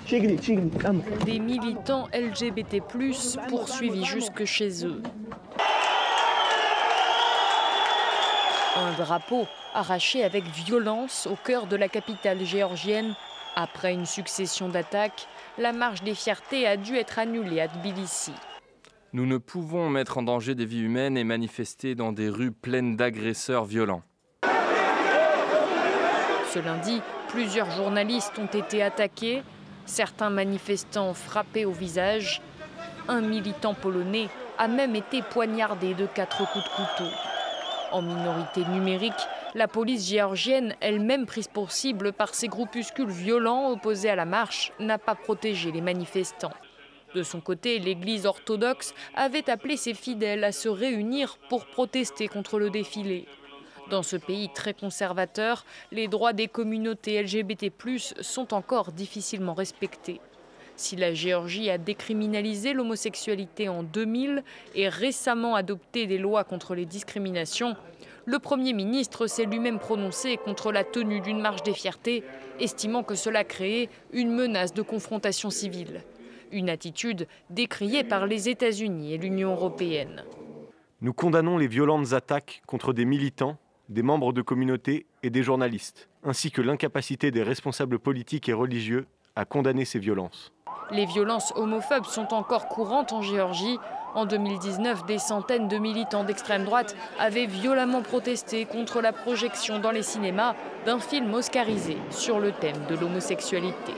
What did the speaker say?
Des militants LGBT+, poursuivis jusque chez eux. Un drapeau arraché avec violence au cœur de la capitale géorgienne. Après une succession d'attaques, la marche des fiertés a dû être annulée à Tbilissi. Nous ne pouvons mettre en danger des vies humaines et manifester dans des rues pleines d'agresseurs violents. Ce lundi, plusieurs journalistes ont été attaqués, certains manifestants frappés au visage. Un militant polonais a même été poignardé de 4 coups de couteau. En minorité numérique, la police géorgienne, elle-même prise pour cible par ces groupuscules violents opposés à la marche, n'a pas protégé les manifestants. De son côté, l'Église orthodoxe avait appelé ses fidèles à se réunir pour protester contre le défilé. Dans ce pays très conservateur, les droits des communautés LGBT+ sont encore difficilement respectés. Si la Géorgie a décriminalisé l'homosexualité en 2000 et récemment adopté des lois contre les discriminations, le Premier ministre s'est lui-même prononcé contre la tenue d'une marche des fiertés, estimant que cela créait une menace de confrontation civile. Une attitude décriée par les États-Unis et l'Union européenne. Nous condamnons les violentes attaques contre des militants, des membres de communautés et des journalistes, ainsi que l'incapacité des responsables politiques et religieux à condamner ces violences. Les violences homophobes sont encore courantes en Géorgie. En 2019, des centaines de militants d'extrême droite avaient violemment protesté contre la projection dans les cinémas d'un film oscarisé sur le thème de l'homosexualité.